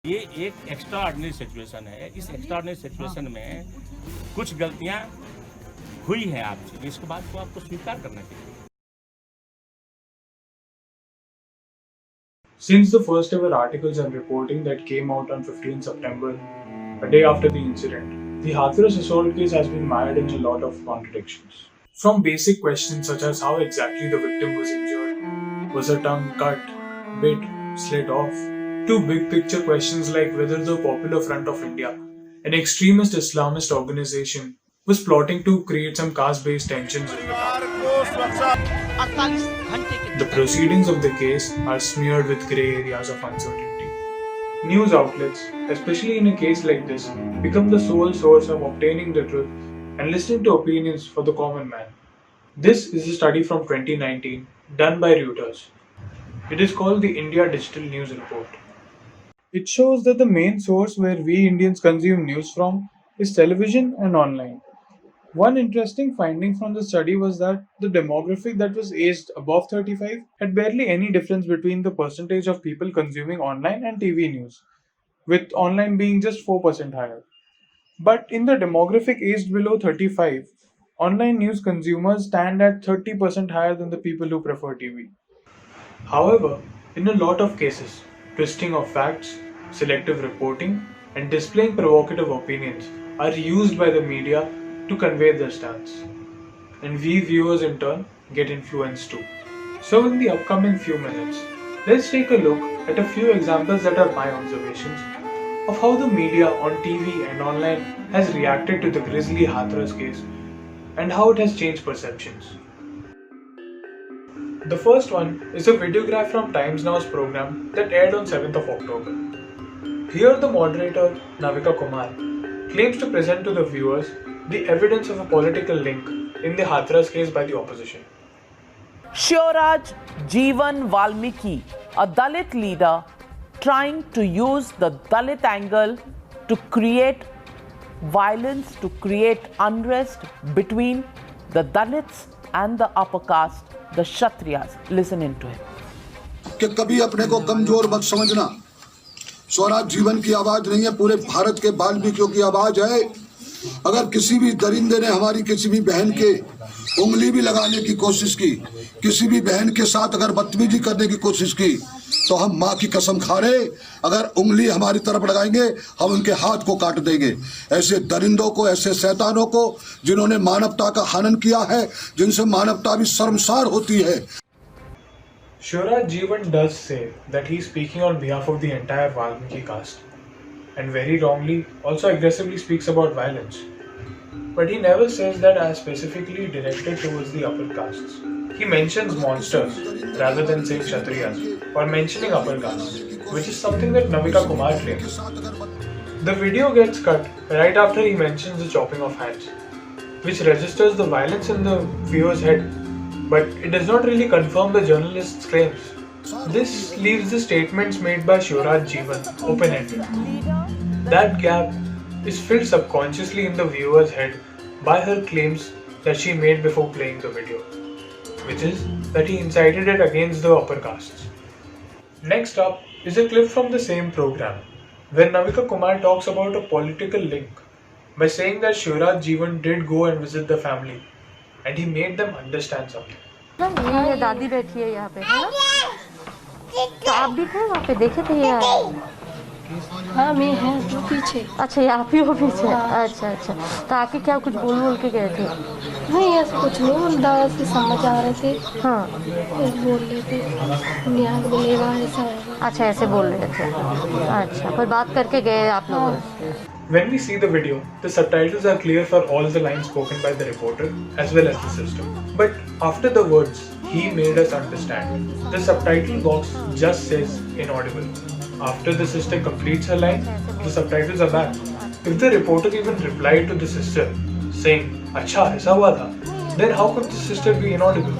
ये एक extra ordinary situation है। इस एक्स्ट्रा ऑर्डिनरी सिचुएशन में कुछ गलतियां हुई हैं आपसे, इसके बाद तो आपको स्वीकार करना चाहिए। Since the first ever articles and reporting that came out on 15 September, a day after the incident, the Hathras assault case has been mired in a lot of contradictions. From basic questions such as how exactly the victim was injured, was her tongue cut, bit, slit off, to big picture questions like whether the Popular Front of India, an extremist Islamist organization, was plotting to create some caste-based tensions in the town. The proceedings of the case are smeared with grey areas of uncertainty. News outlets, especially in a case like this, become the sole source of obtaining the truth and listening to opinions for the common man. This is a study from 2019 done by Reuters. It is called the India Digital News Report. It shows that the main source where we Indians consume news from is television and online. One interesting finding from the study was that the demographic that was aged above 35 had barely any difference between the percentage of people consuming online and TV news, with online being just 4% higher. But in the demographic aged below 35, online news consumers stand at 30% higher than the people who prefer TV. However, in a lot of cases, twisting of facts, selective reporting, and displaying provocative opinions are used by the media to convey their stance. And we viewers in turn get influenced too. So, in the upcoming few minutes, let's take a look at a few examples that are my observations of how the media on TV and online has reacted to the grisly Hathras case and how it has changed perceptions. The first one is a videograph from Times Now's program that aired on 7th of October. Here the moderator, Navika Kumar, claims to present to the viewers the evidence of a political link in the Hathras case by the opposition. Shivraj Jeevan Valmiki, a Dalit leader, trying to use the Dalit angle to create violence, to create unrest between the Dalits and the upper caste, the Kshatriyas. Listen into it. कि कभी अपने को कमजोर मत समझना। स्वराज जीवन की आवाज नहीं है, पूरे भारत के वाल्मीकियों की आवाज है। अगर किसी भी दरिंदे ने हमारी किसी भी बहन के उंगली भी लगाने की कोशिश की, किसी भी बहन के साथ अगर बदतमीजी करने की कोशिश की, तो हम माँ की कसम खा रहे, अगर उंगली हमारी तरफ लगाएंगे हम उनके हाथ को काट देंगे। ऐसे दरिंदों को, ऐसे शैतानों को जिन्होंने मानवता का हनन किया है, जिनसे मानवता भी शर्मसार होती है। Shivraj Jeevan does say that he is speaking on behalf of the entire Valmiki caste, and very wrongly also aggressively speaks about violence. But he never says that as specifically directed towards the upper castes. He mentions monsters rather than saying Kshatriyas or mentioning upper castes, which is something that Navika Kumar claims. The video gets cut right after he mentions the chopping of hands, which registers the violence in the viewer's head, but it does not really confirm the journalist's claims. This leaves the statements made by Shivraj Jeevan open-ended. That gap is filled subconsciously in the viewer's head by her claims that she made before playing the video, which is that he incited it against the upper castes. Next up is a clip from the same program, where Navika Kumar talks about a political link by saying that Shivraj Jeevan did go and visit the family, and he made them understand something. ये दादी बैठी है यहाँ पे, है ना? तो आप भी थे वहाँ पे, देखे थे ये? हाँ मैं है तो पीछे। अच्छा, ये आप ही हो पीछे? अच्छा अच्छा। तो आके क्या कुछ बोल के गए थे? नहीं ऐसा कुछ नहीं, उल्टा से समझ आ रहे थे। हाँ, बोल रहे थे न्याय बोलेगा ऐसा है। अच्छा ऐसे बोल रहे थे। अच्छा, पर बात करके गए आप लोग? When we see the video, the subtitles are clear for all the lines spoken by the reporter as well as the system. But after the words, he made us understand, the subtitle box just says inaudible. After the sister completes her line, the subtitles are back. If the reporter even replied to the sister saying, "Acha, aisa hua tha," then how could the sister be inaudible?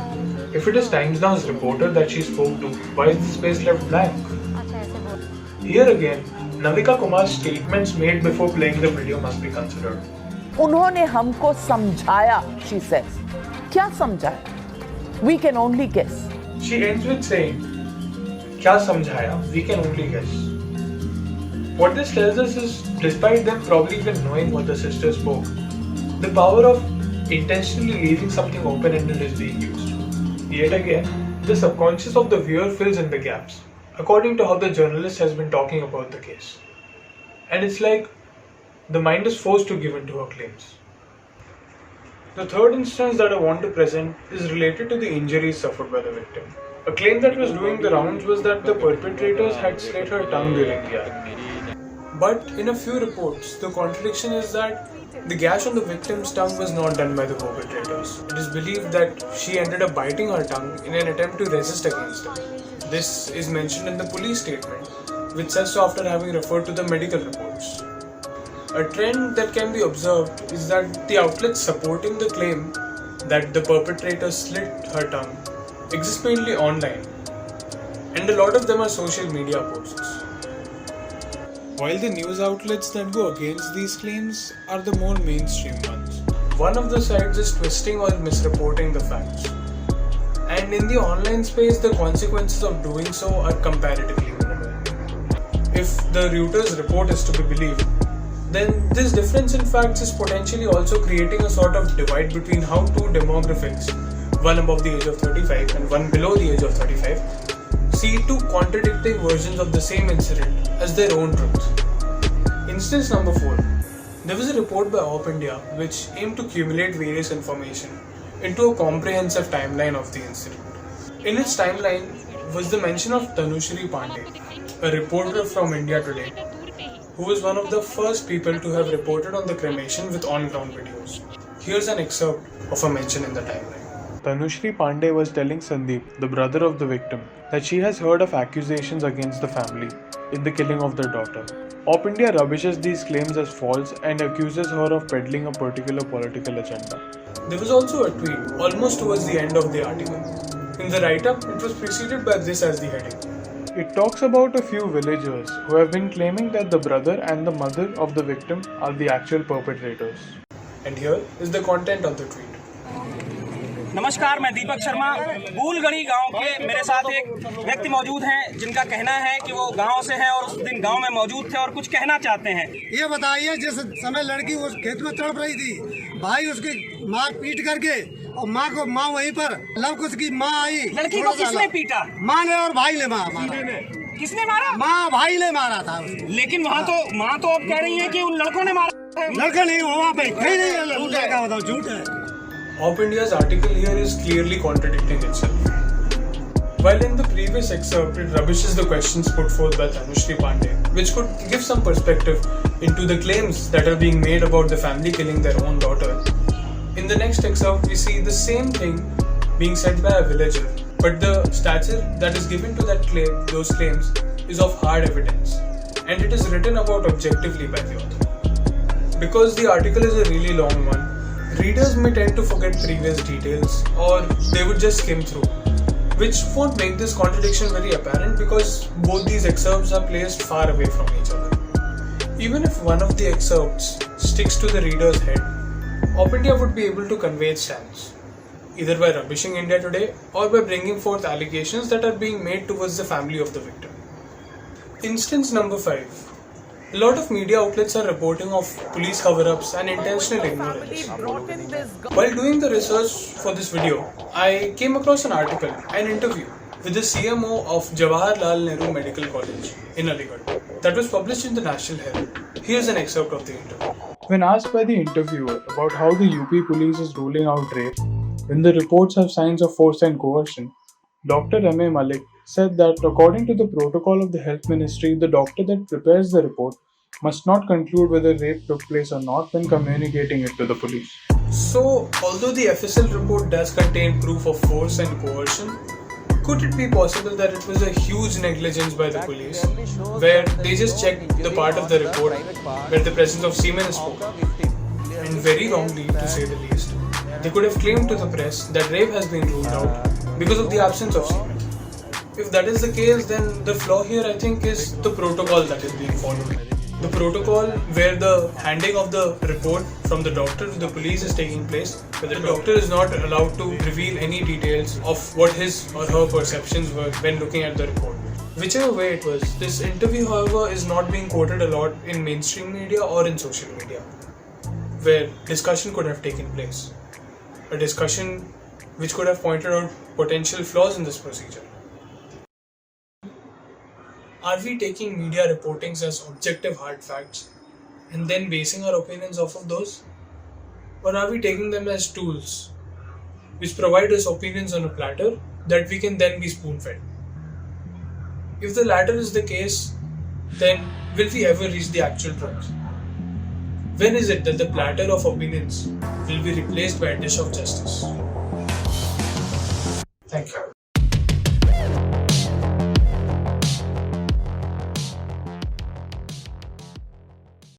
If it is Times Now's reporter that she spoke to, why is the space left blank? Here again, Navika Kumar's statements made before playing the video must be considered. उन्होंने हमको समझाया, she says. क्या समझाया? We can only guess. She ends with saying, "क्या समझाया? We can only guess." What this tells us is, despite them probably even knowing what the sister spoke, the power of intentionally leaving something open-ended is being used. Yet again, the subconscious of the viewer fills in the gaps, according to how the journalist has been talking about the case. And it's like the mind is forced to give in to her claims. The third instance that I want to present is related to the injuries suffered by the victim. A claim that was doing the rounds was that the perpetrators had slit her tongue during the act. But in a few reports, the contradiction is that the gash on the victim's tongue was not done by the perpetrators. It is believed that she ended up biting her tongue in an attempt to resist against it. This is mentioned in the police statement, which says so after having referred to the medical reports. A trend that can be observed is that the outlets supporting the claim that the perpetrator slit her tongue exist mainly online, and a lot of them are social media posts. While the news outlets that go against these claims are the more mainstream ones, one of the sides is twisting or misreporting the facts. And in the online space, the consequences of doing so are comparatively minimal. If the Reuters report is to be believed, then this difference in facts is potentially also creating a sort of divide between how two demographics, one above the age of 35 and one below the age of 35, see two contradicting versions of the same incident as their own truth. Instance number 4. There was a report by Op India which aimed to accumulate various information into a comprehensive timeline of the incident. In its timeline was the mention of Tanushri Pandey, a reporter from India Today, who was one of the first people to have reported on the cremation with on-ground videos. Here's an excerpt of a mention in the timeline. Tanushri Pandey was telling Sandeep, the brother of the victim, that she has heard of accusations against the family in the killing of their daughter. Op India rubbishes these claims as false and accuses her of peddling a particular political agenda. There was also a tweet almost towards the end of the article. In the write-up, it was preceded by this as the heading. It talks about a few villagers who have been claiming that the brother and the mother of the victim are the actual perpetrators. And here is the content of the tweet. नमस्कार, मैं दीपक शर्मा। बूलगढ़ी गांव के मेरे साथ एक व्यक्ति मौजूद हैं जिनका कहना है कि वो गांव से हैं और उस दिन गांव में मौजूद थे और कुछ कहना चाहते हैं। ये बताइए, जिस समय लड़की उस खेत में तड़प रही थी, भाई उसकी मार पीट करके और माँ वहीं पर लवकुश की माँ आई। लड़की को किसने पीटा? माँ ने और भाई ने मारा। किसने मारा? माँ भाई ने मारा था। लेकिन वहाँ तो माँ तो अब कह रही है कि उन लड़कों ने मारा। लड़का नहीं, वहाँ पे कहीं नहीं लड़का, बताओ झूठ है। Op India's article here is clearly contradicting itself. While in the previous excerpt it rubbishes the questions put forth by Tanushri Pandey, which could give some perspective into the claims that are being made about the family killing their own daughter, in the next excerpt we see the same thing being said by a villager, but the stature that is given to that claim, those claims, is of hard evidence, and it is written about objectively by the author. Because the article is a really long one, readers may tend to forget previous details, or they would just skim through, which won't make this contradiction very apparent because both these excerpts are placed far away from each other. Even if one of the excerpts sticks to the reader's head, Op India would be able to convey its stance, either by rubbishing India Today or by bringing forth allegations that are being made towards the family of the victim. Instance number 5. A lot of media outlets are reporting of police cover-ups and intentional ignorance. While doing the research for this video, I came across an article, an interview with the CMO of Jawaharlal Nehru Medical College in Aligarh that was published in the National Herald. Here's an excerpt of the interview. When asked by the interviewer about how the UP police is ruling out rape, when the reports have signs of force and coercion, Dr. M.A. Malik said that according to the protocol of the Health Ministry, the doctor that prepares the report must not conclude whether rape took place or not when communicating it to the police. So, although the FSL report does contain proof of force and coercion, could it be possible that it was a huge negligence by the police, where they just checked the part of the report where the presence of semen is spoken, and very wrongly, to say the least, they could have claimed to the press that rape has been ruled out because of the absence of semen. If that is the case, then the flaw here, I think, is the protocol that is being followed. The protocol where the handing of the report from the doctor to the police is taking place, where the doctor is not allowed to reveal any details of what his or her perceptions were when looking at the report. Whichever way it was, this interview, however, is not being quoted a lot in mainstream media or in social media, where discussion could have taken place. A discussion which could have pointed out potential flaws in this procedure. Are we taking media reportings as objective hard facts and then basing our opinions off of those? Or are we taking them as tools which provide us opinions on a platter that we can then be spoon-fed? If the latter is the case, then will we ever reach the actual truth? When is it that the platter of opinions will be replaced by a dish of justice? Thank you.